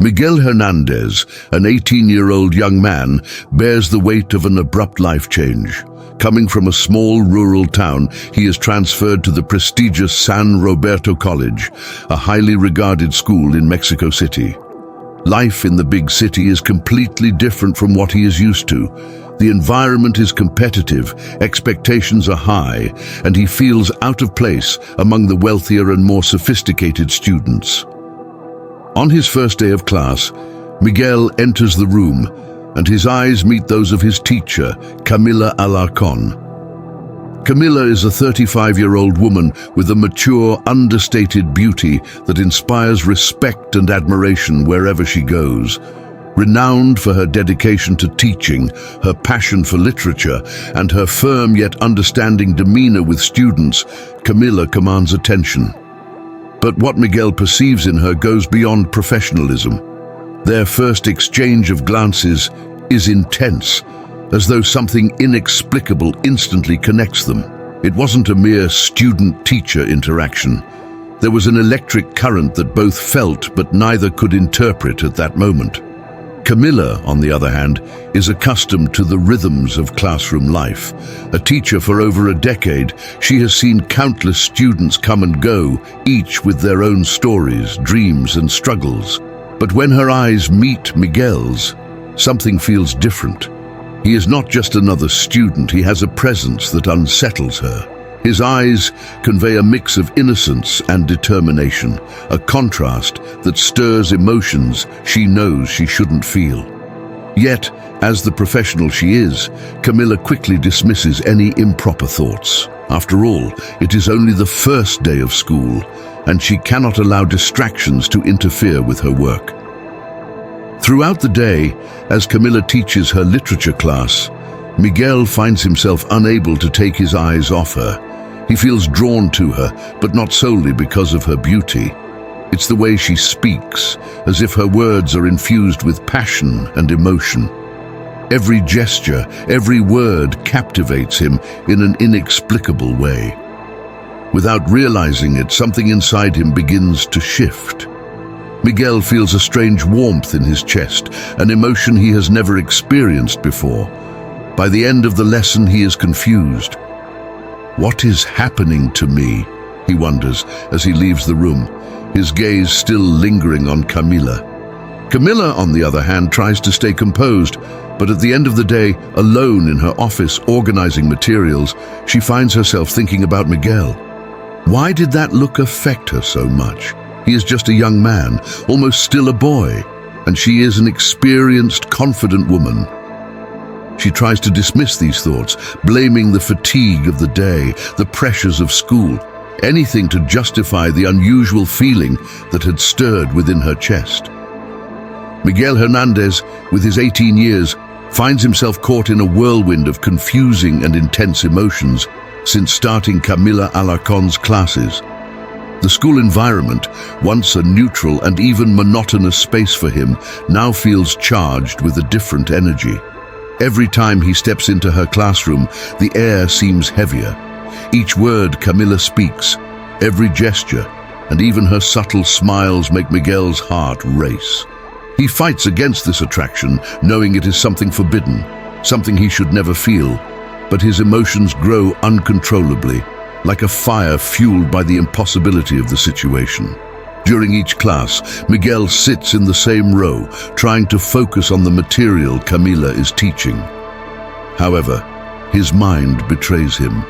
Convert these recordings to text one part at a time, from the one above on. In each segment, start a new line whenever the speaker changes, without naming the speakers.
Miguel Hernandez, an 18-year-old young man, bears the weight of an abrupt life change. Coming from a small rural town, he is transferred to the prestigious San Roberto College, a highly regarded school in Mexico City. Life in the big city is completely different from what he is used to. The environment is competitive, expectations are high, and he feels out of place among the wealthier and more sophisticated students. On his first day of class, Miguel enters the room, and his eyes meet those of his teacher, Camila Alarcon. Camila is a 35-year-old woman with a mature, understated beauty that inspires respect and admiration wherever she goes. Renowned for her dedication to teaching, her passion for literature, and her firm yet understanding demeanor with students, Camila commands attention. But what Miguel perceives in her goes beyond professionalism. Their first exchange of glances is intense, as though something inexplicable instantly connects them. It wasn't a mere student-teacher interaction. There was an electric current that both felt but neither could interpret at that moment. Camila, on the other hand, is accustomed to the rhythms of classroom life. A teacher for over a decade, she has seen countless students come and go, each with their own stories, dreams, and struggles. But when her eyes meet Miguel's, something feels different. He is not just another student, he has a presence that unsettles her. His eyes convey a mix of innocence and determination, a contrast that stirs emotions she knows she shouldn't feel. Yet, as the professional she is, Camila quickly dismisses any improper thoughts. After all, it is only the first day of school, and she cannot allow distractions to interfere with her work. Throughout the day, as Camila teaches her literature class, Miguel finds himself unable to take his eyes off her. He feels drawn to her, but not solely because of her beauty. It's the way she speaks, as if her words are infused with passion and emotion. Every gesture, every word captivates him in an inexplicable way. Without realizing it, something inside him begins to shift. Miguel feels a strange warmth in his chest, an emotion he has never experienced before. By the end of the lesson, he is confused. What is happening to me? He wonders as he leaves the room, his gaze still lingering on Camila. Camila, on the other hand, tries to stay composed, but at the end of the day, alone in her office organizing materials, she finds herself thinking about Miguel. Why did that look affect her so much? He is just a young man, almost still a boy, and she is an experienced, confident woman. She tries to dismiss these thoughts, blaming the fatigue of the day, the pressures of school, anything to justify the unusual feeling that had stirred within her chest. Miguel Hernandez, with his 18 years, finds himself caught in a whirlwind of confusing and intense emotions since starting Camila Alarcon's classes. The school environment, once a neutral and even monotonous space for him, now feels charged with a different energy. Every time he steps into her classroom, the air seems heavier. Each word Camila speaks, every gesture, and even her subtle smiles make Miguel's heart race. He fights against this attraction, knowing it is something forbidden, something he should never feel, but his emotions grow uncontrollably, like a fire fueled by the impossibility of the situation. During each class, Miguel sits in the same row, trying to focus on the material Camila is teaching. However, his mind betrays him.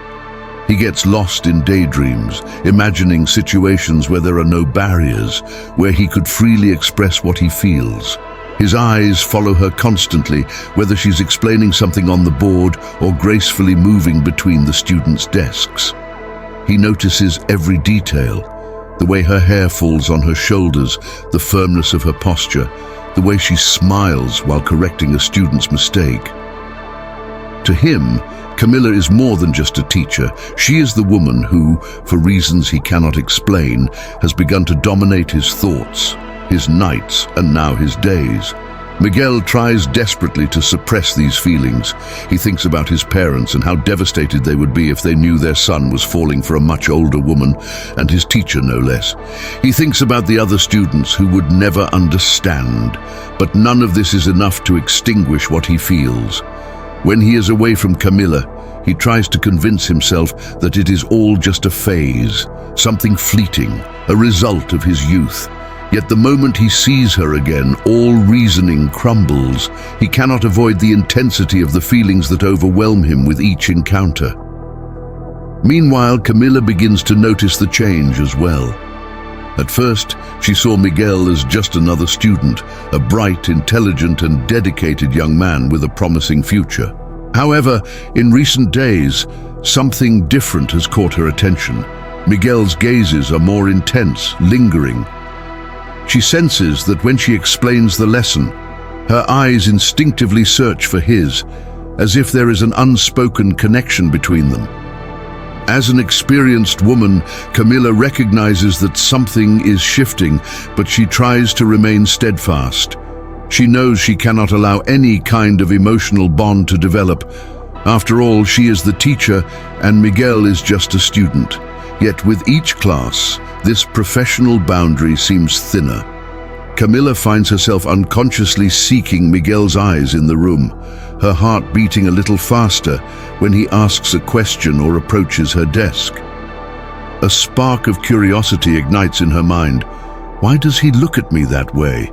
He gets lost in daydreams, imagining situations where there are no barriers, where he could freely express what he feels. His eyes follow her constantly, whether she's explaining something on the board or gracefully moving between the students' desks. He notices every detail, the way her hair falls on her shoulders, the firmness of her posture, the way she smiles while correcting a student's mistake. To him, Camila is more than just a teacher. She is the woman who, for reasons he cannot explain, has begun to dominate his thoughts, his nights, and now his days. Miguel tries desperately to suppress these feelings. He thinks about his parents and how devastated they would be if they knew their son was falling for a much older woman, and his teacher no less. He thinks about the other students who would never understand, but none of this is enough to extinguish what he feels. When he is away from Camila, he tries to convince himself that it is all just a phase, something fleeting, a result of his youth. Yet the moment he sees her again, all reasoning crumbles. He cannot avoid the intensity of the feelings that overwhelm him with each encounter. Meanwhile, Camila begins to notice the change as well. At first, she saw Miguel as just another student, a bright, intelligent, and dedicated young man with a promising future. However, in recent days, something different has caught her attention. Miguel's gazes are more intense, lingering. She senses that when she explains the lesson, her eyes instinctively search for his, as if there is an unspoken connection between them. As an experienced woman, Camila recognizes that something is shifting, but she tries to remain steadfast. She knows she cannot allow any kind of emotional bond to develop. After all, she is the teacher and Miguel is just a student. Yet with each class, this professional boundary seems thinner. Camila finds herself unconsciously seeking Miguel's eyes in the room, her heart beating a little faster when he asks a question or approaches her desk. A spark of curiosity ignites in her mind. Why does he look at me that way?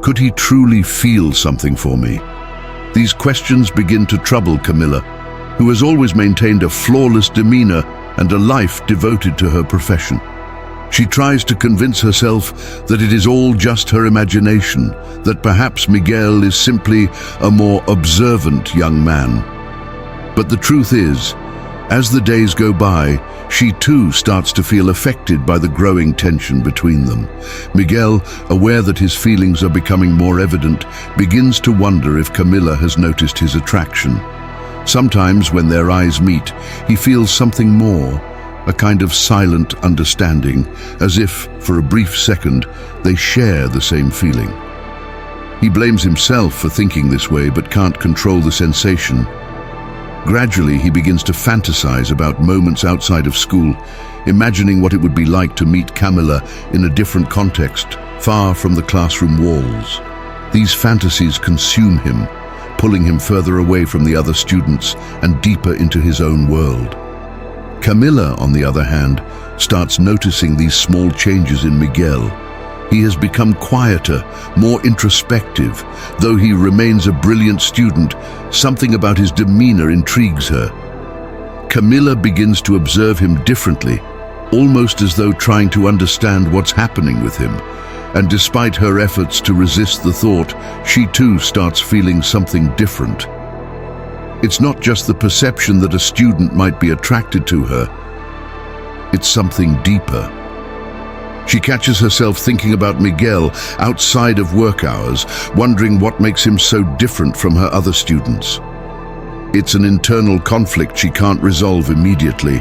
Could he truly feel something for me? These questions begin to trouble Camila, who has always maintained a flawless demeanor and a life devoted to her profession. She tries to convince herself that it is all just her imagination, that perhaps Miguel is simply a more observant young man. But the truth is, as the days go by, she too starts to feel affected by the growing tension between them. Miguel, aware that his feelings are becoming more evident, begins to wonder if Camila has noticed his attraction. Sometimes when their eyes meet, he feels something more, a kind of silent understanding, as if, for a brief second, they share the same feeling. He blames himself for thinking this way but can't control the sensation. Gradually, he begins to fantasize about moments outside of school, imagining what it would be like to meet Camila in a different context, far from the classroom walls. These fantasies consume him, pulling him further away from the other students and deeper into his own world. Camila, on the other hand, starts noticing these small changes in Miguel. He has become quieter, more introspective. Though he remains a brilliant student, something about his demeanor intrigues her. Camila begins to observe him differently, almost as though trying to understand what's happening with him. And despite her efforts to resist the thought, she too starts feeling something different. It's not just the perception that a student might be attracted to her. It's something deeper. She catches herself thinking about Miguel outside of work hours, wondering what makes him so different from her other students. It's an internal conflict she can't resolve immediately,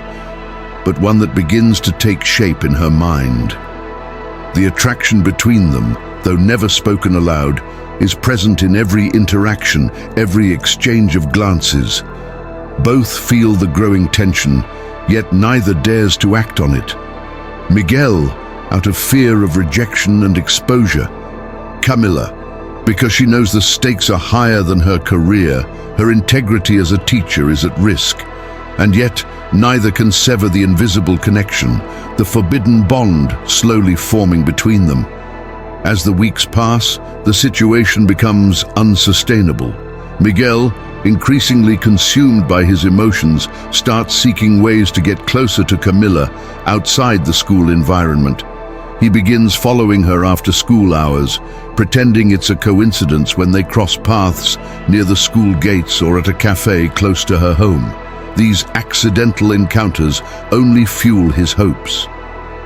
but one that begins to take shape in her mind. The attraction between them, though never spoken aloud, is present in every interaction, every exchange of glances. Both feel the growing tension, yet neither dares to act on it. Miguel, out of fear of rejection and exposure. Camila, because she knows the stakes are higher than her career, her integrity as a teacher is at risk. And yet, neither can sever the invisible connection, the forbidden bond slowly forming between them. As the weeks pass, the situation becomes unsustainable. Miguel, increasingly consumed by his emotions, starts seeking ways to get closer to Camila outside the school environment. He begins following her after school hours, pretending it's a coincidence when they cross paths near the school gates or at a cafe close to her home. These accidental encounters only fuel his hopes.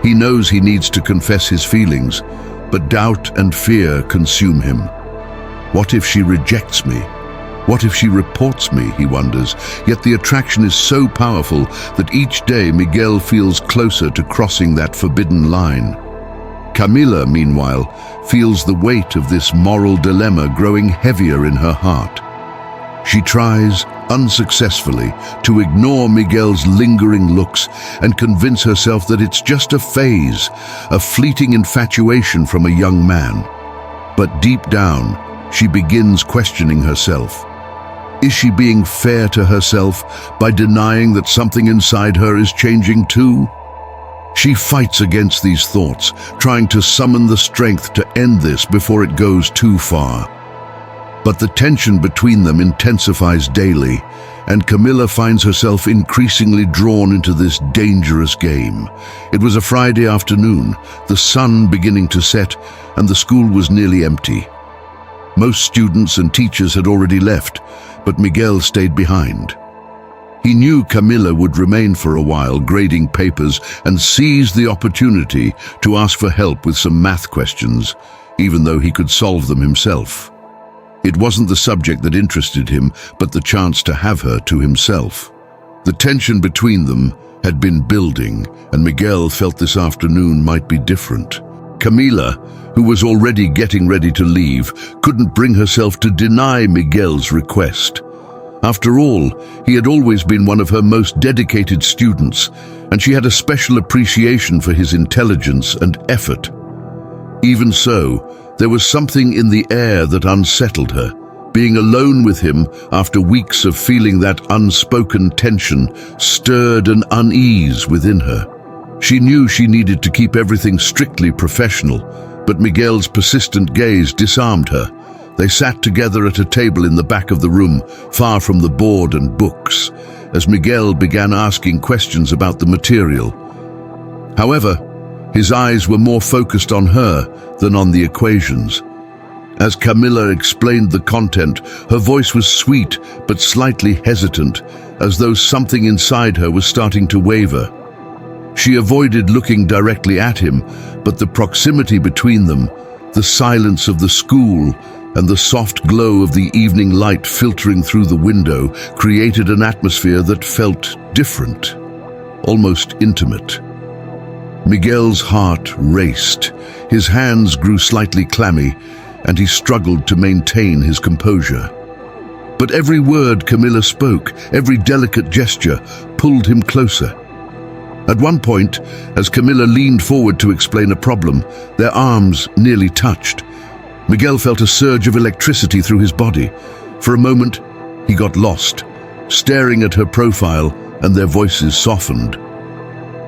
He knows he needs to confess his feelings, but doubt and fear consume him. What if she rejects me? What if she reports me, he wonders, yet the attraction is so powerful that each day Miguel feels closer to crossing that forbidden line. Camila, meanwhile, feels the weight of this moral dilemma growing heavier in her heart. She tries, unsuccessfully, to ignore Miguel's lingering looks and convince herself that it's just a phase, a fleeting infatuation from a young man. But deep down, she begins questioning herself. Is she being fair to herself by denying that something inside her is changing too? She fights against these thoughts, trying to summon the strength to end this before it goes too far. But the tension between them intensifies daily, and Camila finds herself increasingly drawn into this dangerous game. It was a Friday afternoon, the sun beginning to set, and the school was nearly empty. Most students and teachers had already left, but Miguel stayed behind. He knew Camila would remain for a while, grading papers, and seized the opportunity to ask for help with some math questions, even though he could solve them himself. It wasn't the subject that interested him, but the chance to have her to himself. The tension between them had been building, and Miguel felt this afternoon might be different. Camila, who was already getting ready to leave, couldn't bring herself to deny Miguel's request. After all, he had always been one of her most dedicated students, and she had a special appreciation for his intelligence and effort. Even so, there was something in the air that unsettled her. Being alone with him after weeks of feeling that unspoken tension stirred an unease within her. She knew she needed to keep everything strictly professional, but Miguel's persistent gaze disarmed her. They sat together at a table in the back of the room, far from the board and books, as Miguel began asking questions about the material. However, his eyes were more focused on her than on the equations. As Camila explained the content, her voice was sweet but slightly hesitant, as though something inside her was starting to waver. She avoided looking directly at him, but the proximity between them, the silence of the school, and the soft glow of the evening light filtering through the window created an atmosphere that felt different, almost intimate. Miguel's heart raced, his hands grew slightly clammy, and he struggled to maintain his composure. But every word Camila spoke, every delicate gesture, pulled him closer. At one point, as Camila leaned forward to explain a problem, their arms nearly touched. Miguel felt a surge of electricity through his body. For a moment, he got lost, staring at her profile, and their voices softened.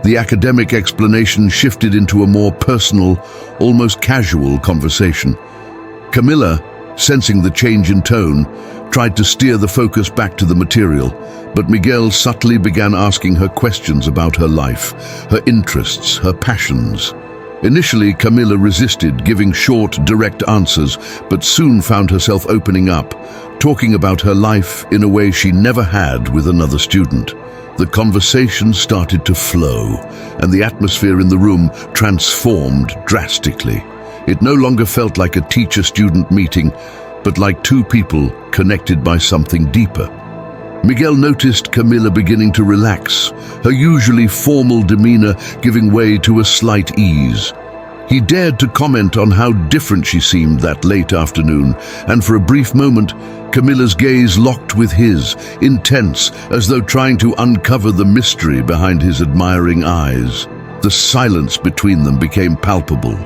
The academic explanation shifted into a more personal, almost casual conversation. Camila, sensing the change in tone, tried to steer the focus back to the material, but Miguel subtly began asking her questions about her life, her interests, her passions. Initially, Camila resisted, giving short, direct answers, but soon found herself opening up, talking about her life in a way she never had with another student. The conversation started to flow, and the atmosphere in the room transformed drastically. It no longer felt like a teacher-student meeting, but like two people connected by something deeper. Miguel noticed Camila beginning to relax, her usually formal demeanor giving way to a slight ease. He dared to comment on how different she seemed that late afternoon, and for a brief moment, Camila's gaze locked with his, intense, as though trying to uncover the mystery behind his admiring eyes. The silence between them became palpable.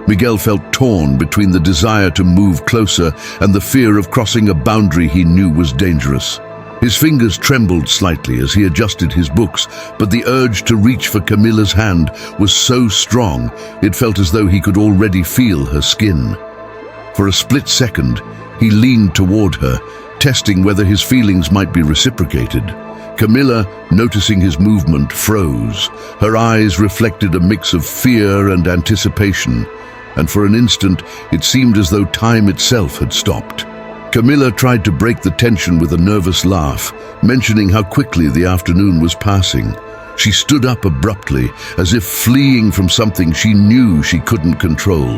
Miguel felt torn between the desire to move closer and the fear of crossing a boundary he knew was dangerous. His fingers trembled slightly as he adjusted his books, but the urge to reach for Camila's hand was so strong, it felt as though he could already feel her skin. For a split second, he leaned toward her, testing whether his feelings might be reciprocated. Camila, noticing his movement, froze. Her eyes reflected a mix of fear and anticipation, and for an instant, it seemed as though time itself had stopped. Camila tried to break the tension with a nervous laugh, mentioning how quickly the afternoon was passing. She stood up abruptly, as if fleeing from something she knew she couldn't control.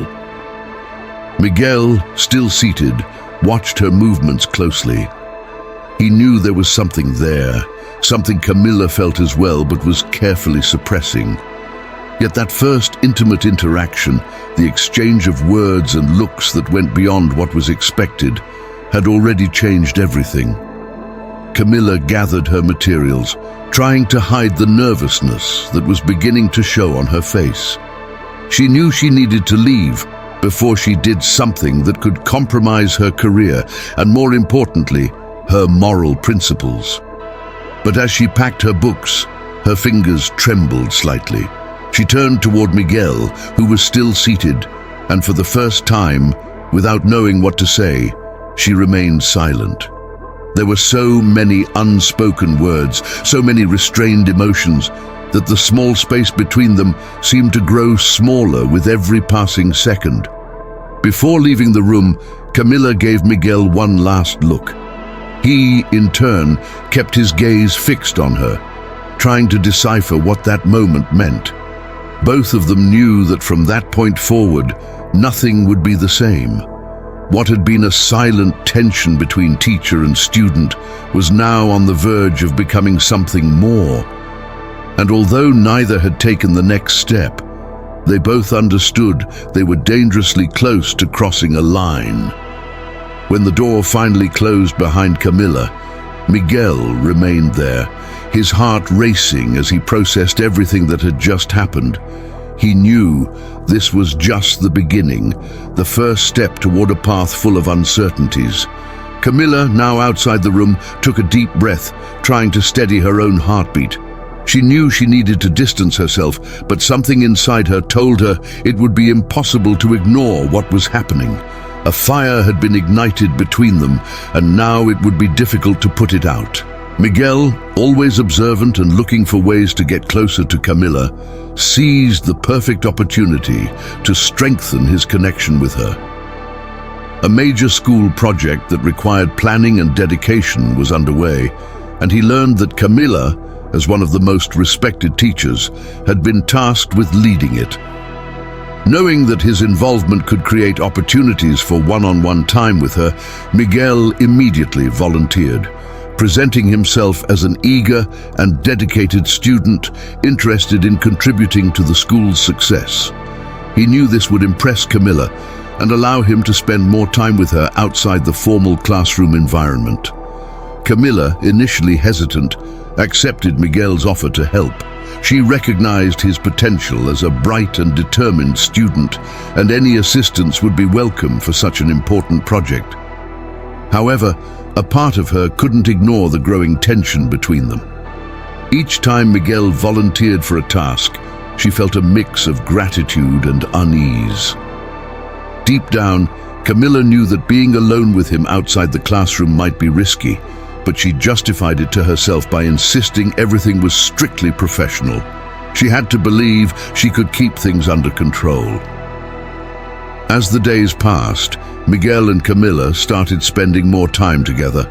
Miguel, still seated, watched her movements closely. He knew there was something there, something Camila felt as well but was carefully suppressing. Yet that first intimate interaction The exchange of words and looks that went beyond what was expected had already changed everything. Camila gathered her materials, trying to hide the nervousness that was beginning to show on her face. She knew she needed to leave before she did something that could compromise her career and, more importantly, her moral principles. But as she packed her books, her fingers trembled slightly. She turned toward Miguel, who was still seated, and for the first time, without knowing what to say, she remained silent. There were so many unspoken words, so many restrained emotions, that the small space between them seemed to grow smaller with every passing second. Before leaving the room, Camila gave Miguel one last look. He, in turn, kept his gaze fixed on her, trying to decipher what that moment meant. Both of them knew that from that point forward, nothing would be the same. What had been a silent tension between teacher and student was now on the verge of becoming something more. And although neither had taken the next step, they both understood they were dangerously close to crossing a line. When the door finally closed behind Camila, Miguel remained there, his heart racing as he processed everything that had just happened. He knew this was just the beginning, the first step toward a path full of uncertainties. Camila, now outside the room, took a deep breath, trying to steady her own heartbeat. She knew she needed to distance herself, but something inside her told her it would be impossible to ignore what was happening. A fire had been ignited between them, and now it would be difficult to put it out. Miguel, always observant and looking for ways to get closer to Camila, seized the perfect opportunity to strengthen his connection with her. A major school project that required planning and dedication was underway, and he learned that Camila, as one of the most respected teachers, had been tasked with leading it. Knowing that his involvement could create opportunities for one-on-one time with her, Miguel immediately volunteered, presenting himself as an eager and dedicated student interested in contributing to the school's success. He knew this would impress Camila and allow him to spend more time with her outside the formal classroom environment. Camila, initially hesitant, accepted Miguel's offer to help. She recognized his potential as a bright and determined student, and any assistance would be welcome for such an important project. However, a part of her couldn't ignore the growing tension between them. Each time Miguel volunteered for a task, she felt a mix of gratitude and unease. Deep down, Camila knew that being alone with him outside the classroom might be risky, but she justified it to herself by insisting everything was strictly professional. She had to believe she could keep things under control. As the days passed, Miguel and Camila started spending more time together,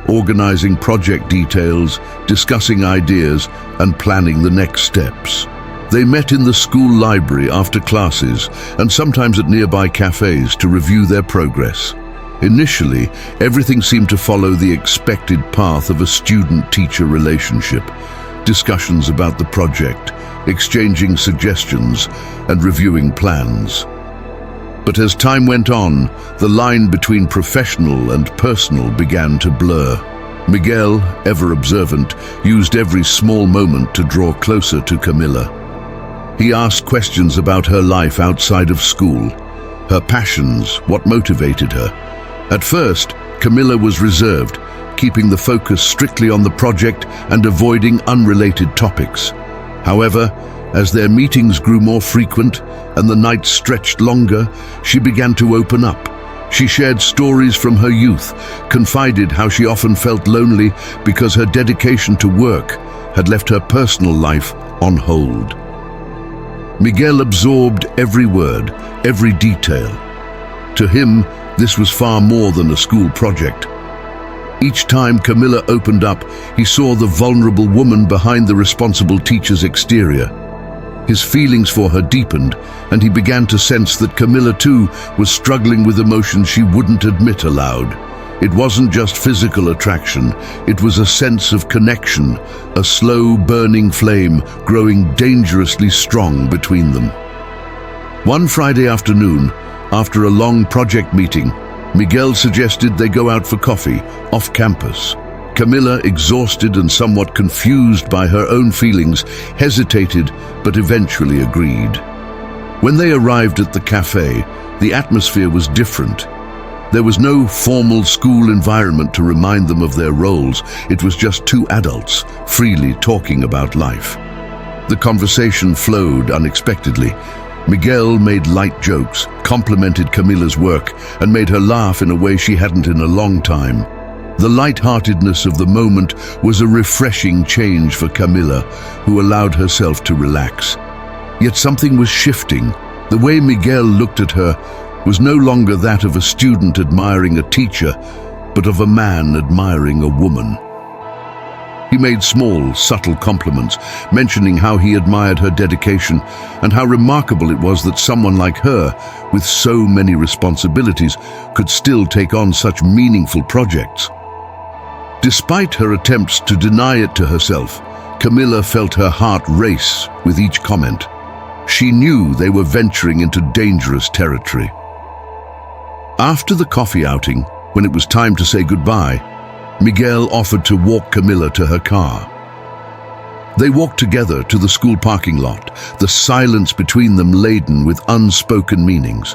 organizing project details, discussing ideas, and planning the next steps. They met in the school library after classes and sometimes at nearby cafes to review their progress. Initially, everything seemed to follow the expected path of a student-teacher relationship. Discussions about the project, exchanging suggestions, and reviewing plans. But as time went on, the line between professional and personal began to blur. Miguel, ever observant, used every small moment to draw closer to Camila. He asked questions about her life outside of school, her passions, what motivated her. At first, Camila was reserved, keeping the focus strictly on the project and avoiding unrelated topics. However, as their meetings grew more frequent and the nights stretched longer, she began to open up. She shared stories from her youth, confided how she often felt lonely because her dedication to work had left her personal life on hold. Miguel absorbed every word, every detail. To him, this was far more than a school project. Each time Camila opened up, he saw the vulnerable woman behind the responsible teacher's exterior. His feelings for her deepened, and he began to sense that Camila too was struggling with emotions she wouldn't admit aloud. It wasn't just physical attraction, it was a sense of connection, a slow burning flame growing dangerously strong between them. One Friday afternoon, after a long project meeting, Miguel suggested they go out for coffee, off campus. Camila, exhausted and somewhat confused by her own feelings, hesitated but eventually agreed. When they arrived at the cafe, the atmosphere was different. There was no formal school environment to remind them of their roles. It was just two adults, freely talking about life. The conversation flowed unexpectedly. Miguel made light jokes, complimented Camila's work, and made her laugh in a way she hadn't in a long time. The light-heartedness of the moment was a refreshing change for Camila, who allowed herself to relax. Yet something was shifting. The way Miguel looked at her was no longer that of a student admiring a teacher, but of a man admiring a woman. He made small, subtle compliments, mentioning how he admired her dedication and how remarkable it was that someone like her, with so many responsibilities, could still take on such meaningful projects. Despite her attempts to deny it to herself, Camila felt her heart race with each comment. She knew they were venturing into dangerous territory. After the coffee outing, when it was time to say goodbye, Miguel offered to walk Camila to her car. They walked together to the school parking lot, the silence between them laden with unspoken meanings.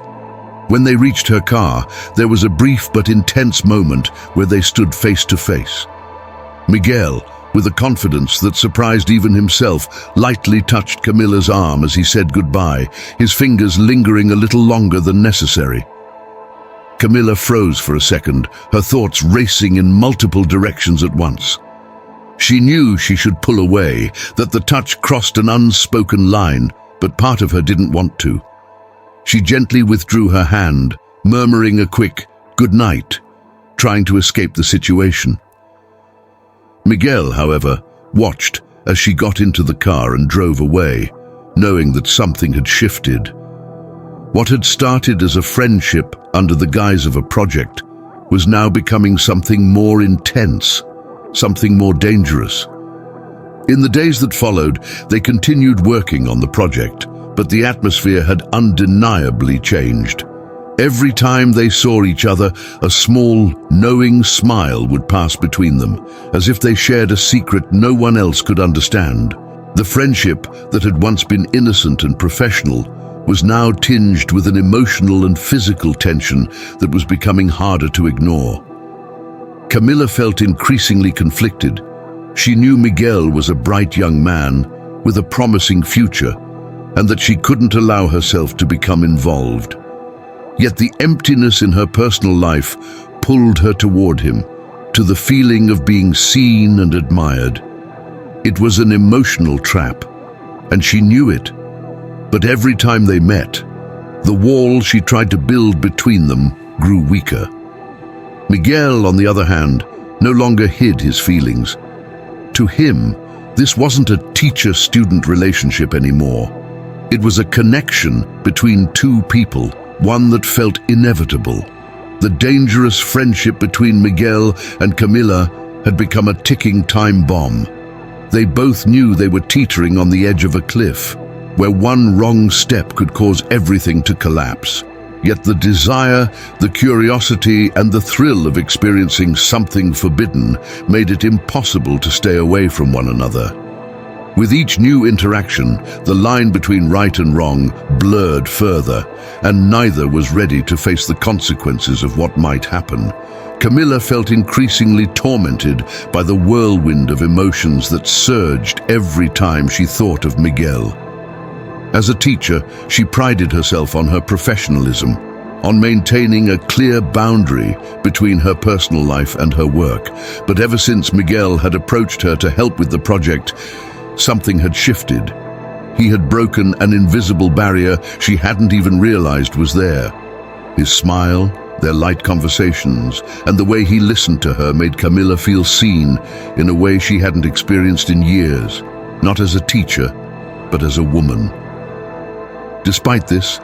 When they reached her car, there was a brief but intense moment where they stood face to face. Miguel, with a confidence that surprised even himself, lightly touched Camila's arm as he said goodbye, his fingers lingering a little longer than necessary. Camila froze for a second, her thoughts racing in multiple directions at once. She knew she should pull away, that the touch crossed an unspoken line, but part of her didn't want to. She gently withdrew her hand, murmuring a quick "good night," trying to escape the situation. Miguel, however, watched as she got into the car and drove away, knowing that something had shifted. What had started as a friendship under the guise of a project was now becoming something more intense, something more dangerous. In the days that followed, they continued working on the project, but the atmosphere had undeniably changed. Every time they saw each other, a small, knowing smile would pass between them, as if they shared a secret no one else could understand. The friendship that had once been innocent and professional was now tinged with an emotional and physical tension that was becoming harder to ignore. Camila felt increasingly conflicted. She knew Miguel was a bright young man with a promising future, and that she couldn't allow herself to become involved. Yet the emptiness in her personal life pulled her toward him, to the feeling of being seen and admired. It was an emotional trap, and she knew it. But every time they met, the wall she tried to build between them grew weaker. Miguel, on the other hand, no longer hid his feelings. To him, this wasn't a teacher-student relationship anymore. It was a connection between two people, one that felt inevitable. The dangerous friendship between Miguel and Camila had become a ticking time bomb. They both knew they were teetering on the edge of a cliff, where one wrong step could cause everything to collapse. Yet the desire, the curiosity, and the thrill of experiencing something forbidden made it impossible to stay away from one another. With each new interaction, the line between right and wrong blurred further, and neither was ready to face the consequences of what might happen. Camila felt increasingly tormented by the whirlwind of emotions that surged every time she thought of Miguel. As a teacher, she prided herself on her professionalism, on maintaining a clear boundary between her personal life and her work. But ever since Miguel had approached her to help with the project, something had shifted. He had broken an invisible barrier she hadn't even realized was there. His smile, their light conversations, and the way he listened to her made Camila feel seen in a way she hadn't experienced in years, not as a teacher, but as a woman. Despite this,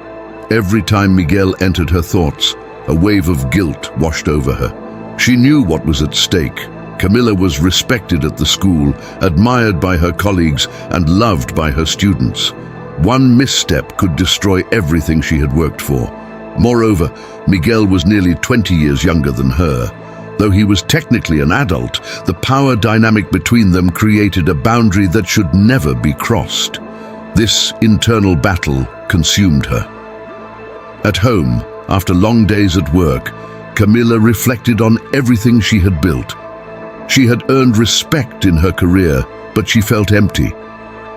every time Miguel entered her thoughts, a wave of guilt washed over her. She knew what was at stake. Camila was respected at the school, admired by her colleagues, and loved by her students. One misstep could destroy everything she had worked for. Moreover, Miguel was nearly 20 years younger than her. Though he was technically an adult, the power dynamic between them created a boundary that should never be crossed. This internal battle consumed her. At home, after long days at work, Camila reflected on everything she had built. She had earned respect in her career, but she felt empty.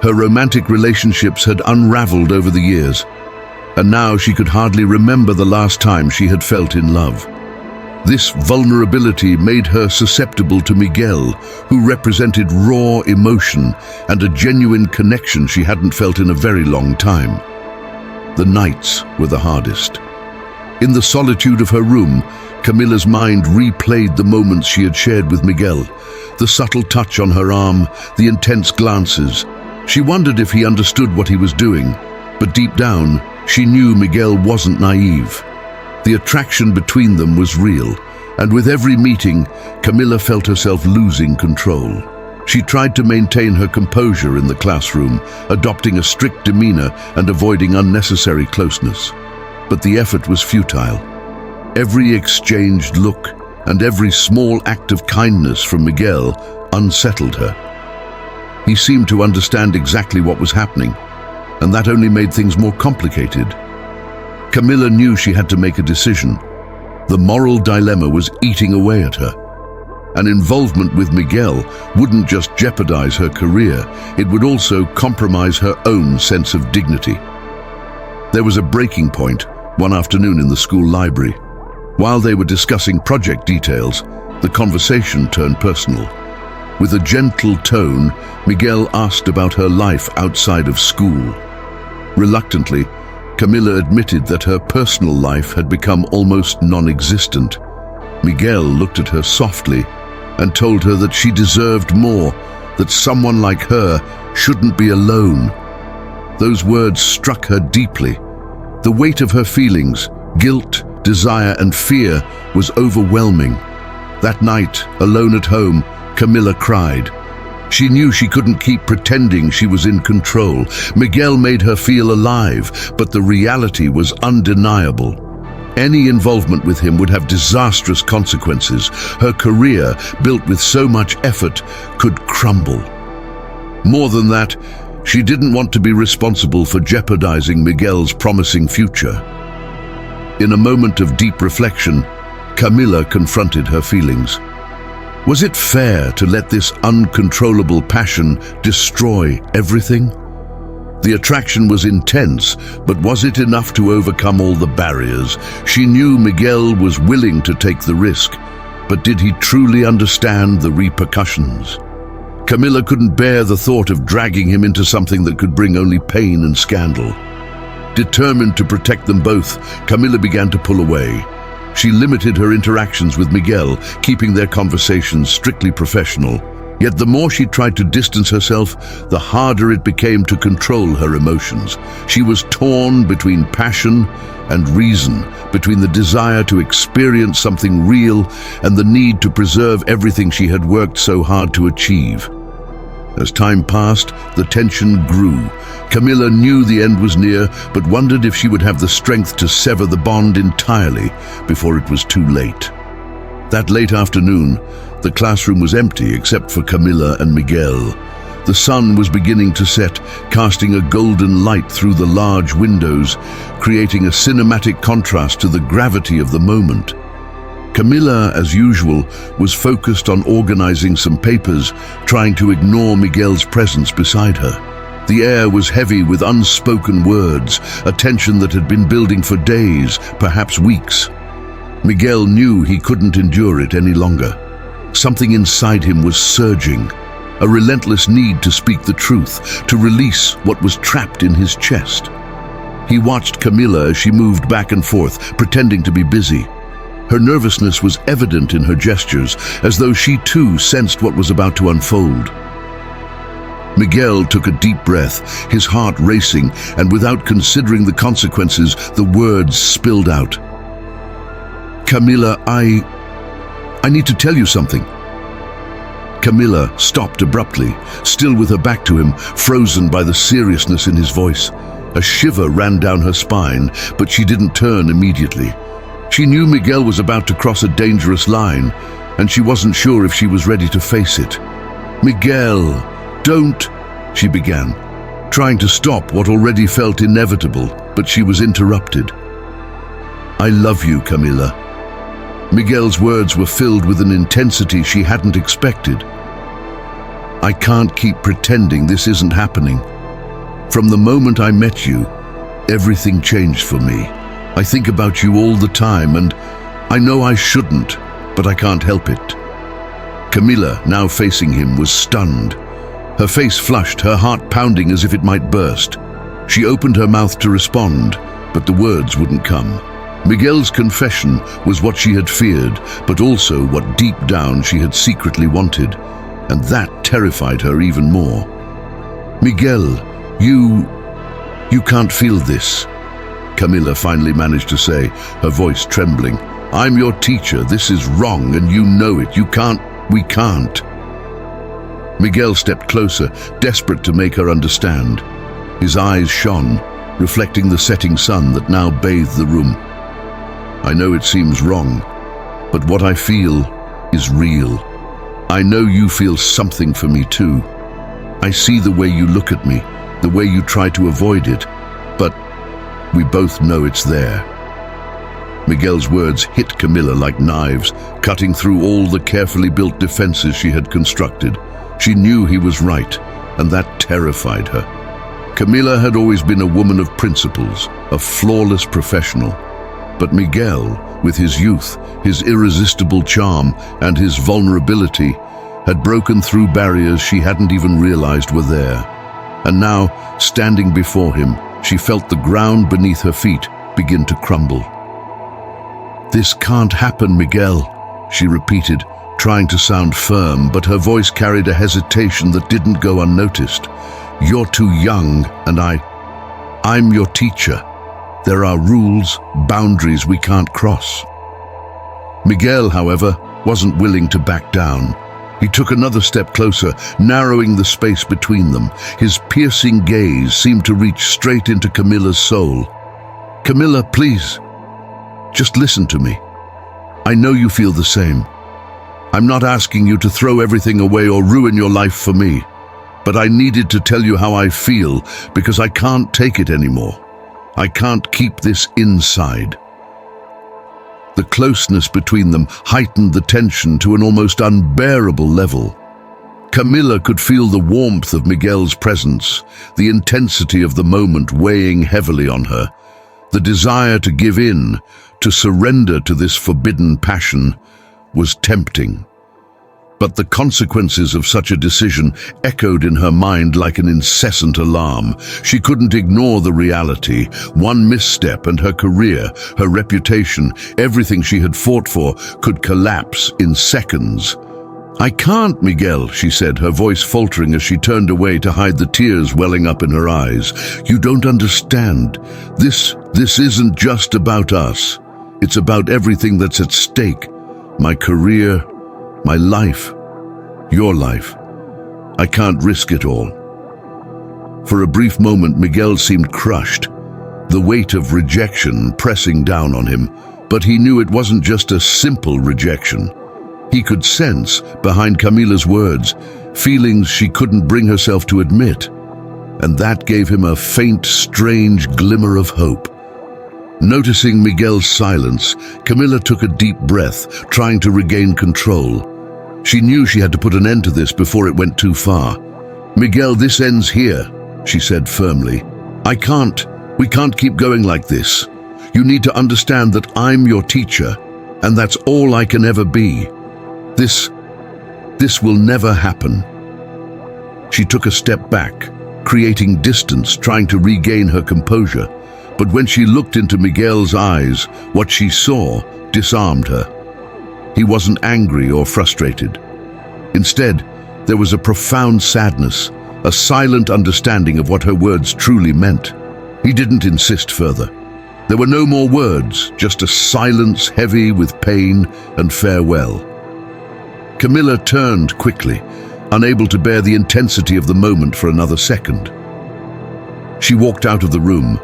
Her romantic relationships had unraveled over the years, and now she could hardly remember the last time she had felt in love. This vulnerability made her susceptible to Miguel, who represented raw emotion and a genuine connection she hadn't felt in a very long time. The nights were the hardest. In the solitude of her room, Camila's mind replayed the moments she had shared with Miguel, the subtle touch on her arm, the intense glances. She wondered if he understood what he was doing, but deep down, she knew Miguel wasn't naive. The attraction between them was real, and with every meeting, Camila felt herself losing control. She tried to maintain her composure in the classroom, adopting a strict demeanor and avoiding unnecessary closeness. But the effort was futile. Every exchanged look and every small act of kindness from Miguel unsettled her. He seemed to understand exactly what was happening, and that only made things more complicated. Camila knew she had to make a decision. The moral dilemma was eating away at her. An involvement with Miguel wouldn't just jeopardize her career, it would also compromise her own sense of dignity. There was a breaking point one afternoon in the school library. While they were discussing project details, the conversation turned personal. With a gentle tone, Miguel asked about her life outside of school. Reluctantly, Camila admitted that her personal life had become almost non-existent. Miguel looked at her softly and told her that she deserved more, that someone like her shouldn't be alone. Those words struck her deeply. The weight of her feelings, guilt, desire, and fear was overwhelming. That night, alone at home, Camila cried. She knew she couldn't keep pretending she was in control. Miguel made her feel alive, but the reality was undeniable. Any involvement with him would have disastrous consequences. Her career, built with so much effort, could crumble. More than that, she didn't want to be responsible for jeopardizing Miguel's promising future. In a moment of deep reflection, Camila confronted her feelings. Was it fair to let this uncontrollable passion destroy everything? The attraction was intense, but was it enough to overcome all the barriers? She knew Miguel was willing to take the risk, but did he truly understand the repercussions? Camila couldn't bear the thought of dragging him into something that could bring only pain and scandal. Determined to protect them both, Camila began to pull away. She limited her interactions with Miguel, keeping their conversations strictly professional. Yet the more she tried to distance herself, the harder it became to control her emotions. She was torn between passion and reason, between the desire to experience something real and the need to preserve everything she had worked so hard to achieve. As time passed, the tension grew. Camila knew the end was near, but wondered if she would have the strength to sever the bond entirely before it was too late. That late afternoon, the classroom was empty except for Camila and Miguel. The sun was beginning to set, casting a golden light through the large windows, creating a cinematic contrast to the gravity of the moment. Camila, as usual, was focused on organizing some papers, trying to ignore Miguel's presence beside her. The air was heavy with unspoken words, a tension that had been building for days, perhaps weeks. Miguel knew he couldn't endure it any longer. Something inside him was surging, a relentless need to speak the truth, to release what was trapped in his chest. He watched Camila as she moved back and forth, pretending to be busy. Her nervousness was evident in her gestures, as though she too sensed what was about to unfold. Miguel took a deep breath, his heart racing, and without considering the consequences, the words spilled out. "Camila, I need to tell you something." Camila stopped abruptly, still with her back to him, frozen by the seriousness in his voice. A shiver ran down her spine, but she didn't turn immediately. She knew Miguel was about to cross a dangerous line, and she wasn't sure if she was ready to face it. "Miguel, don't," she began, trying to stop what already felt inevitable, but she was interrupted. "I love you, Camila." Miguel's words were filled with an intensity she hadn't expected. "I can't keep pretending this isn't happening. From the moment I met you, everything changed for me. I think about you all the time, and I know I shouldn't, but I can't help it." Camila, now facing him, was stunned. Her face flushed, her heart pounding as if it might burst. She opened her mouth to respond, but the words wouldn't come. Miguel's confession was what she had feared, but also what deep down she had secretly wanted, and that terrified her even more. "Miguel, you can't feel this," Camila finally managed to say, her voice trembling. "I'm your teacher. This is wrong, and you know it. We can't." Miguel stepped closer, desperate to make her understand. His eyes shone, reflecting the setting sun that now bathed the room. "I know it seems wrong, but what I feel is real. I know you feel something for me too. I see the way you look at me, the way you try to avoid it, but we both know it's there." Miguel's words hit Camila like knives, cutting through all the carefully built defenses she had constructed. She knew he was right, and that terrified her. Camila had always been a woman of principles, a flawless professional. But Miguel, with his youth, his irresistible charm, and his vulnerability, had broken through barriers she hadn't even realized were there. And now, standing before him, she felt the ground beneath her feet begin to crumble. "This can't happen, Miguel," she repeated, trying to sound firm, but her voice carried a hesitation that didn't go unnoticed. "You're too young, and I'm your teacher. There are rules, boundaries we can't cross." Miguel, however, wasn't willing to back down. He took another step closer, narrowing the space between them. His piercing gaze seemed to reach straight into Camila's soul. "Camila, please, just listen to me. I know you feel the same. I'm not asking you to throw everything away or ruin your life for me, but I needed to tell you how I feel because I can't take it anymore. I can't keep this inside." The closeness between them heightened the tension to an almost unbearable level. Camila could feel the warmth of Miguel's presence, the intensity of the moment weighing heavily on her. The desire to give in, to surrender to this forbidden passion, was tempting. But the consequences of such a decision echoed in her mind like an incessant alarm. She couldn't ignore the reality. One misstep and her career, her reputation, everything she had fought for could collapse in seconds. "I can't, Miguel," she said, her voice faltering as she turned away to hide the tears welling up in her eyes. "You don't understand. This isn't just about us. It's about everything that's at stake. My career, my life, your life. I can't risk it all." For a brief moment, Miguel seemed crushed, the weight of rejection pressing down on him. But he knew it wasn't just a simple rejection. He could sense, behind Camila's words, feelings she couldn't bring herself to admit. And that gave him a faint, strange glimmer of hope. Noticing Miguel's silence, Camila took a deep breath, trying to regain control. She knew she had to put an end to this before it went too far. "Miguel, this ends here," she said firmly. We can't keep going like this. You need to understand that I'm your teacher, and that's all I can ever be. This will never happen." She took a step back, creating distance, trying to regain her composure. But when she looked into Miguel's eyes, what she saw disarmed her. He wasn't angry or frustrated. Instead, there was a profound sadness, a silent understanding of what her words truly meant. He didn't insist further. There were no more words, just a silence heavy with pain and farewell. Camila turned quickly, unable to bear the intensity of the moment for another second. She walked out of the room,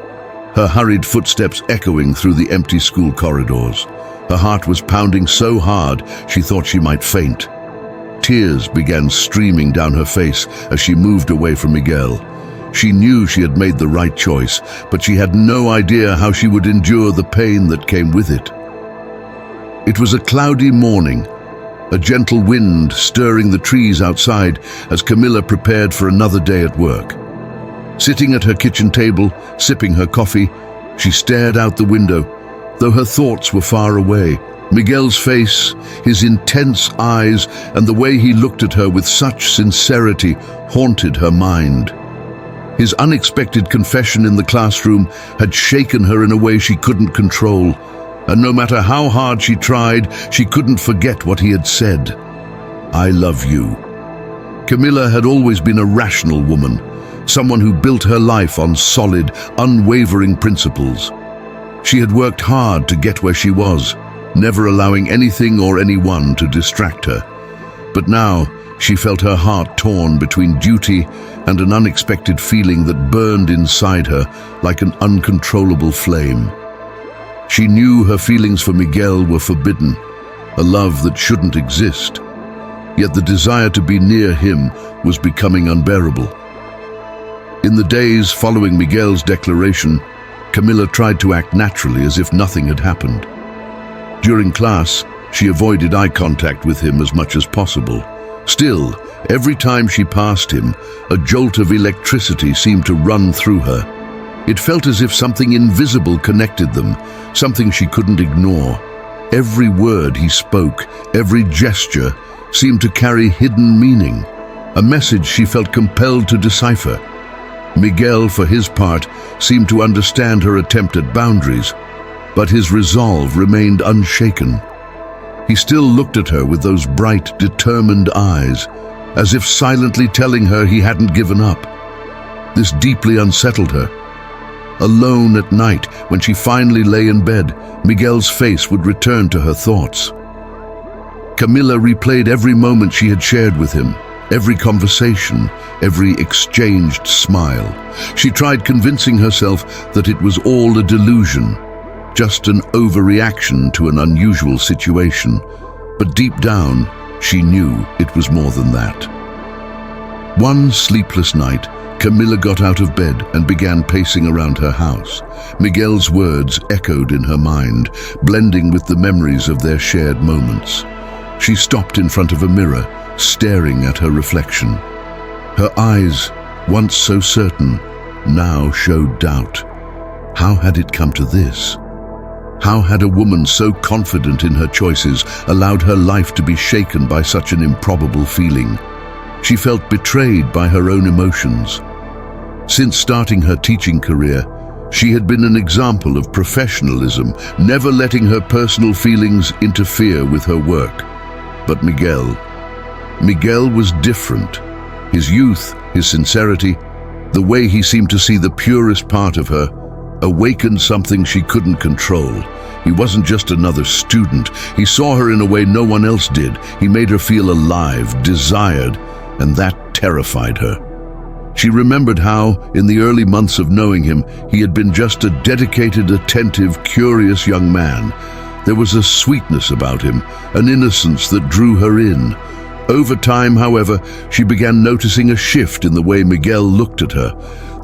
her hurried footsteps echoing through the empty school corridors. Her heart was pounding so hard she thought she might faint. Tears began streaming down her face as she moved away from Miguel. She knew she had made the right choice, but she had no idea how she would endure the pain that came with it. It was a cloudy morning, a gentle wind stirring the trees outside as Camila prepared for another day at work. Sitting at her kitchen table, sipping her coffee, she stared out the window, though her thoughts were far away. Miguel's face, his intense eyes, and the way he looked at her with such sincerity haunted her mind. His unexpected confession in the classroom had shaken her in a way she couldn't control, and no matter how hard she tried, she couldn't forget what he had said. "I love you." Camila had always been a rational woman, someone who built her life on solid, unwavering principles. She had worked hard to get where she was, never allowing anything or anyone to distract her. But now, she felt her heart torn between duty and an unexpected feeling that burned inside her like an uncontrollable flame. She knew her feelings for Miguel were forbidden, a love that shouldn't exist. Yet the desire to be near him was becoming unbearable. In the days following Miguel's declaration, Camila tried to act naturally as if nothing had happened. During class, she avoided eye contact with him as much as possible. Still, every time she passed him, a jolt of electricity seemed to run through her. It felt as if something invisible connected them, something she couldn't ignore. Every word he spoke, every gesture, seemed to carry hidden meaning, a message she felt compelled to decipher. Miguel, for his part, seemed to understand her attempt at boundaries, but his resolve remained unshaken. He still looked at her with those bright, determined eyes, as if silently telling her he hadn't given up. This deeply unsettled her. Alone at night, when she finally lay in bed, Miguel's face would return to her thoughts. Camila replayed every moment she had shared with him, every conversation, every exchanged smile. She tried convincing herself that it was all a delusion, just an overreaction to an unusual situation. But deep down, she knew it was more than that. One sleepless night, Camila got out of bed and began pacing around her house. Miguel's words echoed in her mind, blending with the memories of their shared moments. She stopped in front of a mirror, staring at her reflection. Her eyes, once so certain, now showed doubt. How had it come to this? How had a woman so confident in her choices allowed her life to be shaken by such an improbable feeling? She felt betrayed by her own emotions. Since starting her teaching career, she had been an example of professionalism, never letting her personal feelings interfere with her work. But Miguel was different. His youth, his sincerity, the way he seemed to see the purest part of her, awakened something she couldn't control. He wasn't just another student. He saw her in a way no one else did. He made her feel alive, desired, and that terrified her. She remembered how, in the early months of knowing him, he had been just a dedicated, attentive, curious young man. There was a sweetness about him, an innocence that drew her in. Over time, however, she began noticing a shift in the way Miguel looked at her.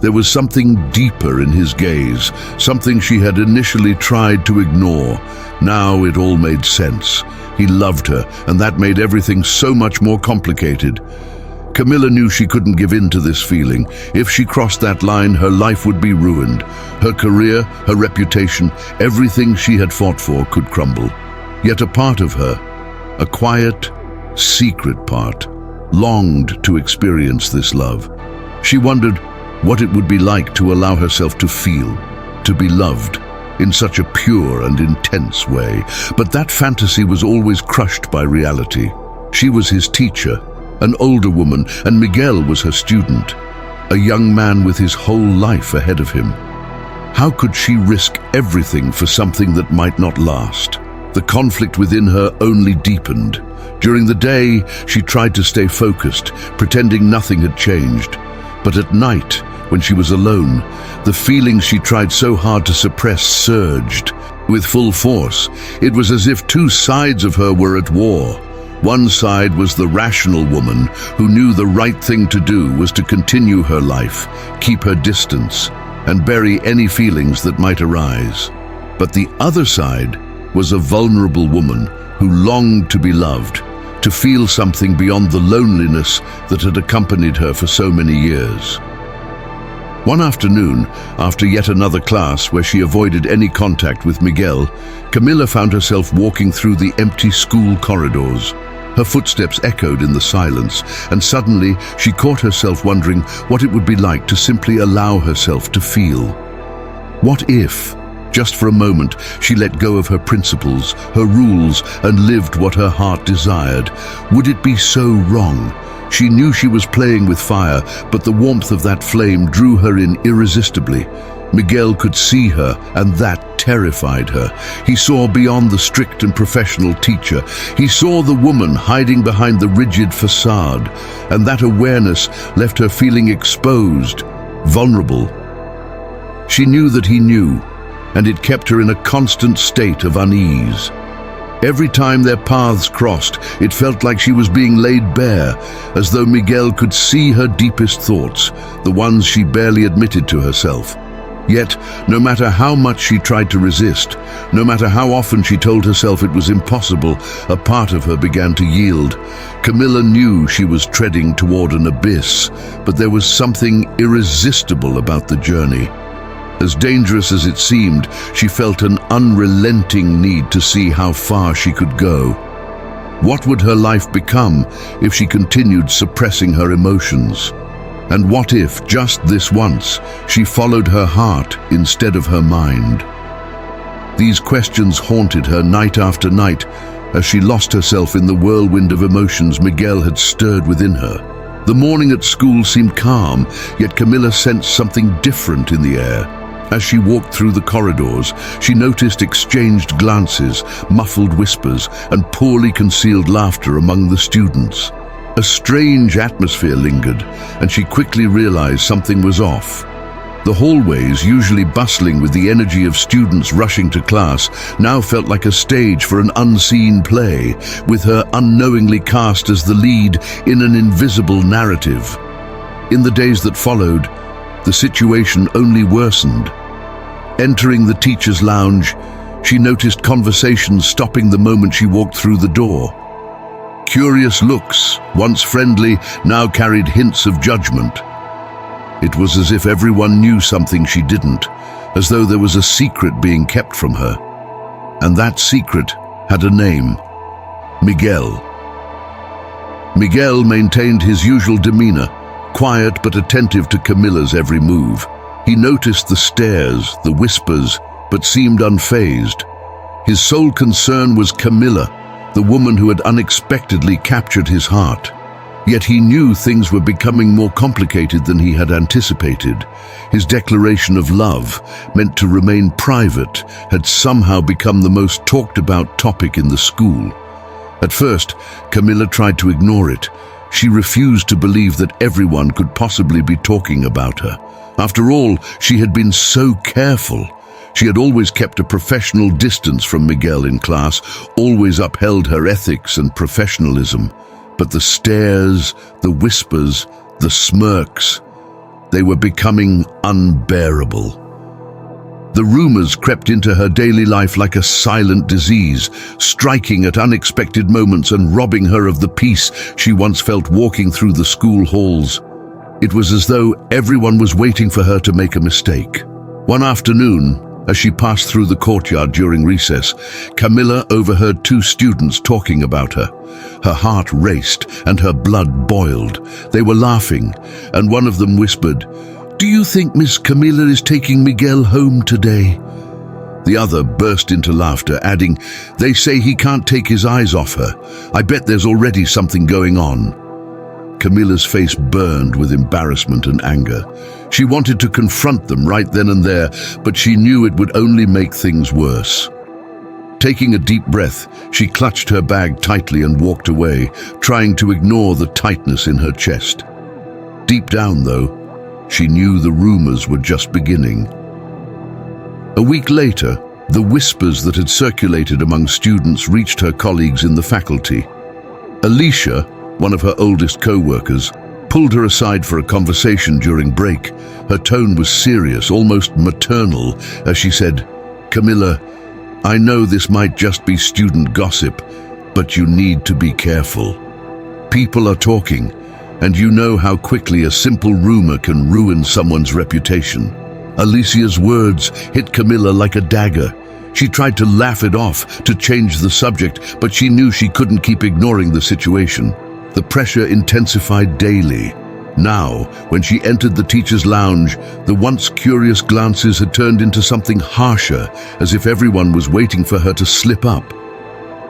There was something deeper in his gaze, something she had initially tried to ignore. Now it all made sense. He loved her, and that made everything so much more complicated. Camila knew she couldn't give in to this feeling. If she crossed that line, her life would be ruined. Her career, her reputation, everything she had fought for could crumble. Yet a part of her, a quiet, secret part, longed to experience this love. She wondered what it would be like to allow herself to feel, to be loved, in such a pure and intense way. But that fantasy was always crushed by reality. She was his teacher, an older woman, and Miguel was her student, a young man with his whole life ahead of him. How could she risk everything for something that might not last? The conflict within her only deepened. During the day, she tried to stay focused, pretending nothing had changed. But at night, when she was alone, the feelings she tried so hard to suppress surged. With full force, it was as if two sides of her were at war. One side was the rational woman who knew the right thing to do was to continue her life, keep her distance, and bury any feelings that might arise. But the other side was a vulnerable woman who longed to be loved, to feel something beyond the loneliness that had accompanied her for so many years. One afternoon, after yet another class where she avoided any contact with Miguel, Camila found herself walking through the empty school corridors. Her footsteps echoed in the silence, and suddenly she caught herself wondering what it would be like to simply allow herself to feel. What if, just for a moment, she let go of her principles, her rules, and lived what her heart desired? Would it be so wrong? She knew she was playing with fire, but the warmth of that flame drew her in irresistibly. Miguel could see her, and that terrified her. He saw beyond the strict and professional teacher. He saw the woman hiding behind the rigid facade, and that awareness left her feeling exposed, vulnerable. She knew that he knew, and it kept her in a constant state of unease. Every time their paths crossed, it felt like she was being laid bare, as though Miguel could see her deepest thoughts, the ones she barely admitted to herself. Yet, no matter how much she tried to resist, no matter how often she told herself it was impossible, a part of her began to yield. Camila knew she was treading toward an abyss, but there was something irresistible about the journey. As dangerous as it seemed, she felt an unrelenting need to see how far she could go. What would her life become if she continued suppressing her emotions? And what if, just this once, she followed her heart instead of her mind? These questions haunted her night after night as she lost herself in the whirlwind of emotions Miguel had stirred within her. The morning at school seemed calm, yet Camila sensed something different in the air. As she walked through the corridors, she noticed exchanged glances, muffled whispers, and poorly concealed laughter among the students. A strange atmosphere lingered, and she quickly realized something was off. The hallways, usually bustling with the energy of students rushing to class, now felt like a stage for an unseen play, with her unknowingly cast as the lead in an invisible narrative. In the days that followed, the situation only worsened. Entering the teacher's lounge, she noticed conversations stopping the moment she walked through the door. Curious looks, once friendly, now carried hints of judgment. It was as if everyone knew something she didn't, as though there was a secret being kept from her. And that secret had a name: Miguel. Miguel maintained his usual demeanor, quiet but attentive to Camila's every move. He noticed the stares, the whispers, but seemed unfazed. His sole concern was Camila, the woman who had unexpectedly captured his heart. Yet he knew things were becoming more complicated than he had anticipated. His declaration of love, meant to remain private, had somehow become the most talked about topic in the school. At first, Camila tried to ignore it. She refused to believe that everyone could possibly be talking about her. After all, she had been so careful. She had always kept a professional distance from Miguel in class, always upheld her ethics and professionalism. But the stares, the whispers, the smirks, they were becoming unbearable. The rumors crept into her daily life like a silent disease, striking at unexpected moments and robbing her of the peace she once felt walking through the school halls. It was as though everyone was waiting for her to make a mistake. One afternoon, as she passed through the courtyard during recess, Camila overheard two students talking about her. Her heart raced and her blood boiled. They were laughing, and one of them whispered, "Do you think Miss Camila is taking Miguel home today?" The other burst into laughter, adding, "They say he can't take his eyes off her. I bet there's already something going on." Camila's face burned with embarrassment and anger. She wanted to confront them right then and there, but she knew it would only make things worse. Taking a deep breath, she clutched her bag tightly and walked away, trying to ignore the tightness in her chest. Deep down, though, She knew the rumors were just beginning. A week later, the whispers that had circulated among students reached her colleagues in the faculty. Alicia, one of her oldest co-workers, pulled her aside for a conversation during break. Her tone was serious, almost maternal, as she said, "Camila, I know this might just be student gossip, but you need to be careful. People are talking, and you know how quickly a simple rumor can ruin someone's reputation." Alicia's words hit Camila like a dagger. She tried to laugh it off, to change the subject, but she knew she couldn't keep ignoring the situation. The pressure intensified daily. Now, when she entered the teacher's lounge, the once curious glances had turned into something harsher, as if everyone was waiting for her to slip up.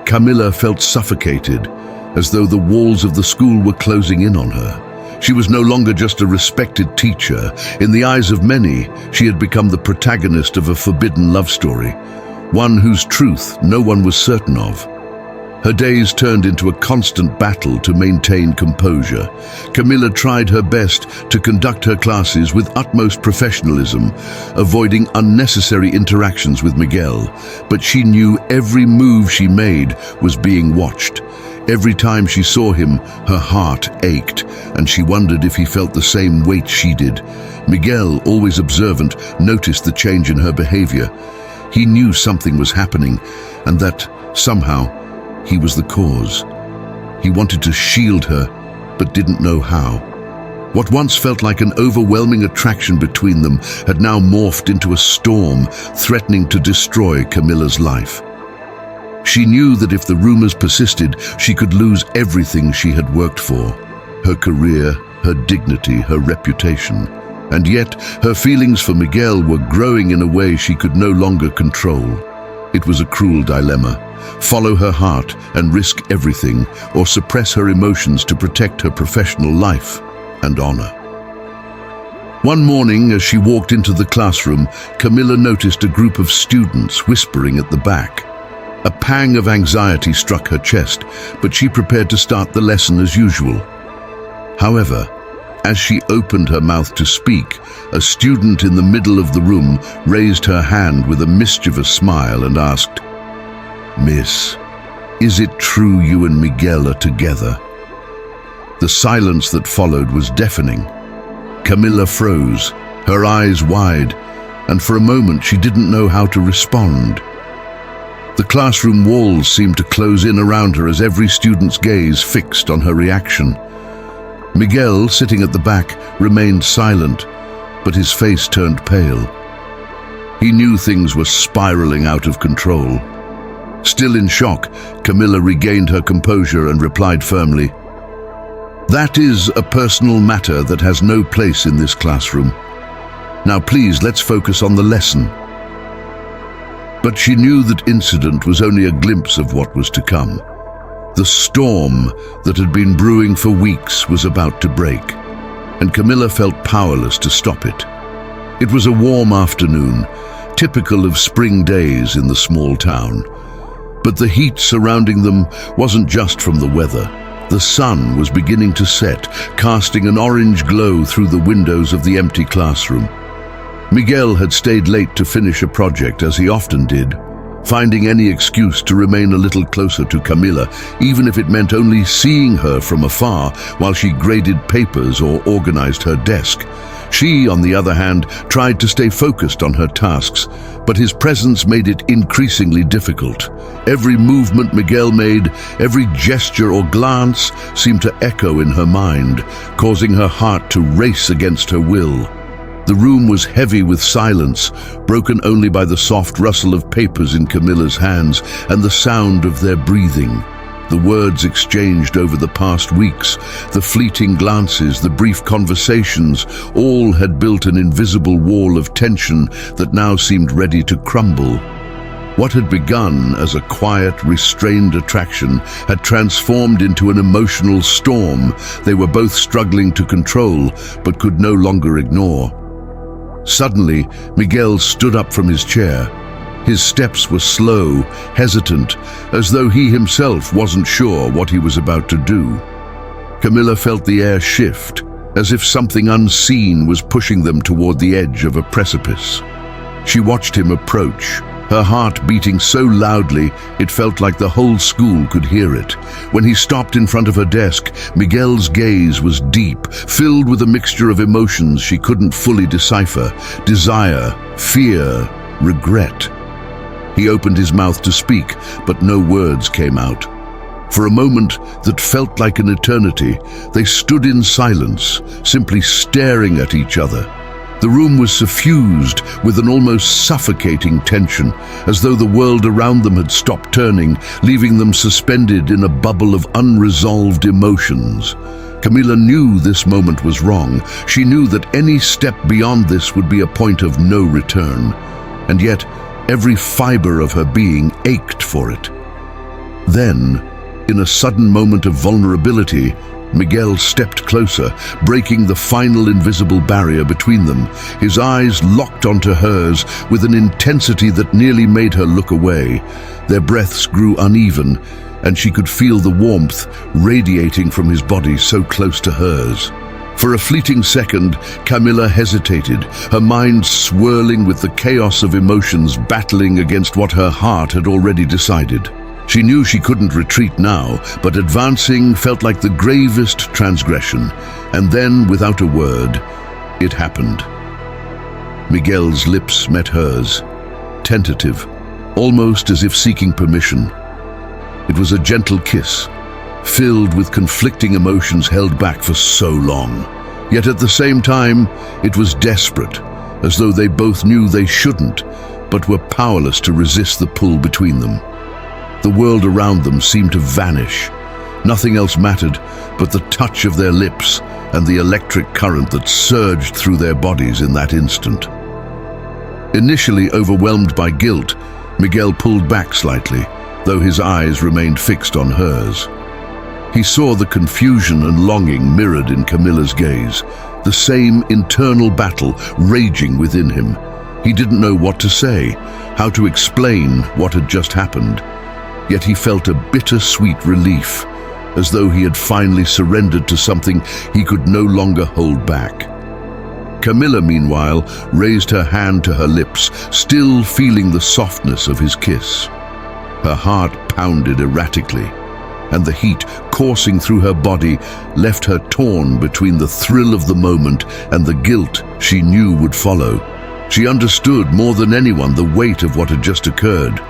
Camila felt suffocated, as though the walls of the school were closing in on her. She was no longer just a respected teacher. In the eyes of many, she had become the protagonist of a forbidden love story, one whose truth no one was certain of. Her days turned into a constant battle to maintain composure. Camila tried her best to conduct her classes with utmost professionalism, avoiding unnecessary interactions with Miguel, but she knew every move she made was being watched. Every time she saw him, her heart ached, and she wondered if he felt the same weight she did. Miguel, always observant, noticed the change in her behavior. He knew something was happening, and that, somehow, he was the cause. He wanted to shield her, but didn't know how. What once felt like an overwhelming attraction between them had now morphed into a storm, threatening to destroy Camila's life. She knew that if the rumors persisted, she could lose everything she had worked for: her career, her dignity, her reputation. And yet, her feelings for Miguel were growing in a way she could no longer control. It was a cruel dilemma: follow her heart and risk everything, or suppress her emotions to protect her professional life and honor. One morning, as she walked into the classroom, Camila noticed a group of students whispering at the back. A pang of anxiety struck her chest, but she prepared to start the lesson as usual. However, as she opened her mouth to speak, a student in the middle of the room raised her hand with a mischievous smile and asked, "Miss, is it true you and Miguel are together?" The silence that followed was deafening. Camila froze, her eyes wide, and for a moment she didn't know how to respond. The classroom walls seemed to close in around her as every student's gaze fixed on her reaction. Miguel, sitting at the back, remained silent, but his face turned pale. He knew things were spiraling out of control. Still in shock, Camila regained her composure and replied firmly, "That is a personal matter that has no place in this classroom. Now please, let's focus on the lesson." But she knew that incident was only a glimpse of what was to come. The storm that had been brewing for weeks was about to break, and Camila felt powerless to stop it. It was a warm afternoon, typical of spring days in the small town. But the heat surrounding them wasn't just from the weather. The sun was beginning to set, casting an orange glow through the windows of the empty classroom. Miguel had stayed late to finish a project, as he often did, finding any excuse to remain a little closer to Camila, even if it meant only seeing her from afar while she graded papers or organized her desk. She, on the other hand, tried to stay focused on her tasks, but his presence made it increasingly difficult. Every movement Miguel made, every gesture or glance seemed to echo in her mind, causing her heart to race against her will. The room was heavy with silence, broken only by the soft rustle of papers in Camila's hands and the sound of their breathing. The words exchanged over the past weeks, the fleeting glances, the brief conversations, all had built an invisible wall of tension that now seemed ready to crumble. What had begun as a quiet, restrained attraction had transformed into an emotional storm they were both struggling to control but could no longer ignore. Suddenly, Miguel stood up from his chair. His steps were slow, hesitant, as though he himself wasn't sure what he was about to do. Camila felt the air shift, as if something unseen was pushing them toward the edge of a precipice. She watched him approach, her heart beating so loudly it felt like the whole school could hear it. When he stopped in front of her desk, Miguel's gaze was deep, filled with a mixture of emotions she couldn't fully decipher: desire, fear, regret. He opened his mouth to speak, but no words came out. For a moment that felt like an eternity, they stood in silence, simply staring at each other. The room was suffused with an almost suffocating tension, as though the world around them had stopped turning, leaving them suspended in a bubble of unresolved emotions. Camila knew this moment was wrong. She knew that any step beyond this would be a point of no return. And yet, every fiber of her being ached for it. Then, in a sudden moment of vulnerability, Miguel stepped closer, breaking the final invisible barrier between them. His eyes locked onto hers with an intensity that nearly made her look away. Their breaths grew uneven, and she could feel the warmth radiating from his body so close to hers. For a fleeting second, Camila hesitated, her mind swirling with the chaos of emotions battling against what her heart had already decided. She knew she couldn't retreat now, but advancing felt like the gravest transgression. And then, without a word, it happened. Miguel's lips met hers, tentative, almost as if seeking permission. It was a gentle kiss, filled with conflicting emotions held back for so long. Yet at the same time, it was desperate, as though they both knew they shouldn't, but were powerless to resist the pull between them. The world around them seemed to vanish. Nothing else mattered but the touch of their lips and the electric current that surged through their bodies in that instant. Initially overwhelmed by guilt, Miguel pulled back slightly, though his eyes remained fixed on hers. He saw the confusion and longing mirrored in Camila's gaze, the same internal battle raging within him. He didn't know what to say, how to explain what had just happened. Yet he felt a bittersweet relief, as though he had finally surrendered to something he could no longer hold back. Camila, meanwhile, raised her hand to her lips, still feeling the softness of his kiss. Her heart pounded erratically, and the heat coursing through her body left her torn between the thrill of the moment and the guilt she knew would follow. She understood more than anyone the weight of what had just occurred.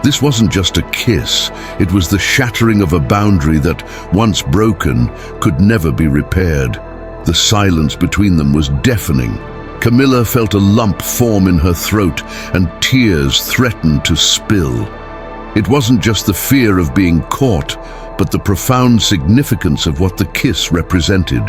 This wasn't just a kiss, it was the shattering of a boundary that, once broken, could never be repaired. The silence between them was deafening. Camila felt a lump form in her throat, and tears threatened to spill. It wasn't just the fear of being caught, but the profound significance of what the kiss represented.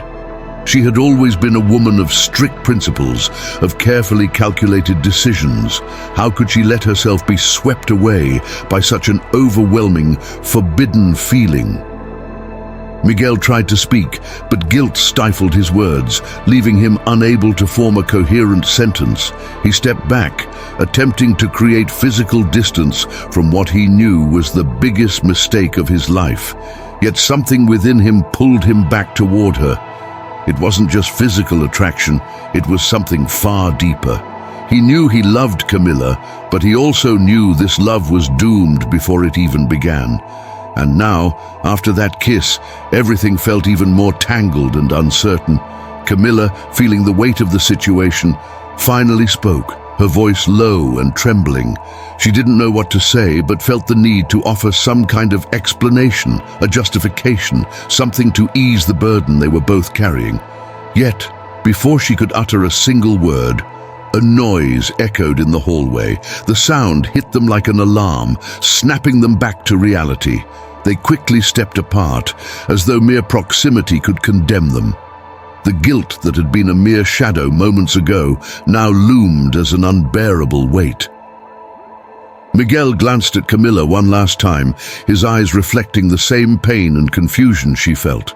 She had always been a woman of strict principles, of carefully calculated decisions. How could she let herself be swept away by such an overwhelming, forbidden feeling? Miguel tried to speak, but guilt stifled his words, leaving him unable to form a coherent sentence. He stepped back, attempting to create physical distance from what he knew was the biggest mistake of his life. Yet something within him pulled him back toward her. It wasn't just physical attraction, it was something far deeper. He knew he loved Camila, but he also knew this love was doomed before it even began. And now, after that kiss, everything felt even more tangled and uncertain. Camila, feeling the weight of the situation, finally spoke, her voice low and trembling. She didn't know what to say, but felt the need to offer some kind of explanation, a justification, something to ease the burden they were both carrying. Yet, before she could utter a single word, a noise echoed in the hallway. The sound hit them like an alarm, snapping them back to reality. They quickly stepped apart, as though mere proximity could condemn them. The guilt that had been a mere shadow moments ago now loomed as an unbearable weight. Miguel glanced at Camila one last time, his eyes reflecting the same pain and confusion she felt.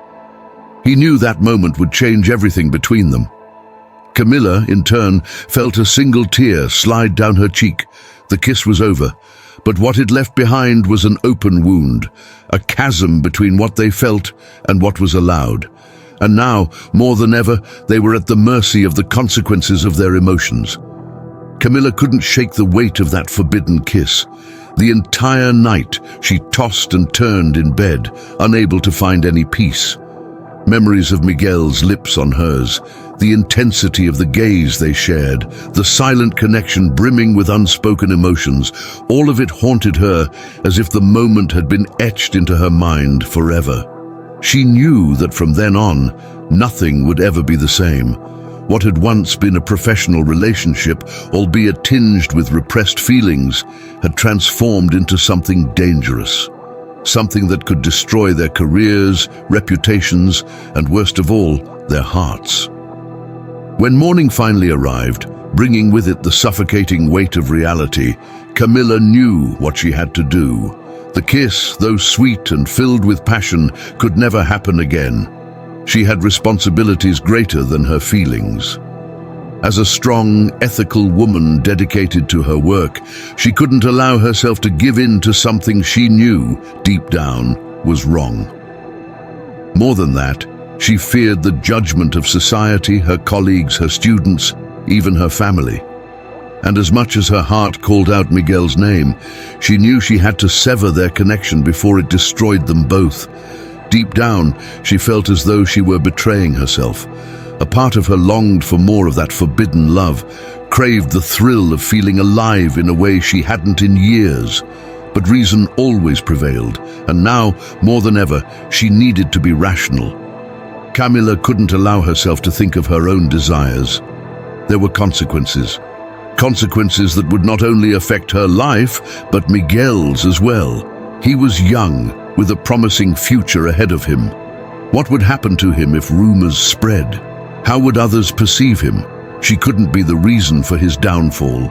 He knew that moment would change everything between them. Camila, in turn, felt a single tear slide down her cheek. The kiss was over, but what it left behind was an open wound, a chasm between what they felt and what was allowed. And now, more than ever, they were at the mercy of the consequences of their emotions. Camila couldn't shake the weight of that forbidden kiss. The entire night, she tossed and turned in bed, unable to find any peace. Memories of Miguel's lips on hers, the intensity of the gaze they shared, the silent connection brimming with unspoken emotions, all of it haunted her as if the moment had been etched into her mind forever. She knew that from then on, nothing would ever be the same. What had once been a professional relationship, albeit tinged with repressed feelings, had transformed into something dangerous. Something that could destroy their careers, reputations, and worst of all, their hearts. When morning finally arrived, bringing with it the suffocating weight of reality, Camila knew what she had to do. The kiss, though sweet and filled with passion, could never happen again. She had responsibilities greater than her feelings. As a strong, ethical woman dedicated to her work, she couldn't allow herself to give in to something she knew, deep down, was wrong. More than that, she feared the judgment of society, her colleagues, her students, even her family. And as much as her heart called out Miguel's name, she knew she had to sever their connection before it destroyed them both. Deep down, she felt as though she were betraying herself. A part of her longed for more of that forbidden love, craved the thrill of feeling alive in a way she hadn't in years. But reason always prevailed, and now, more than ever, she needed to be rational. Camila couldn't allow herself to think of her own desires. There were consequences. Consequences that would not only affect her life, but Miguel's as well. He was young, with a promising future ahead of him. What would happen to him if rumors spread? How would others perceive him? She couldn't be the reason for his downfall.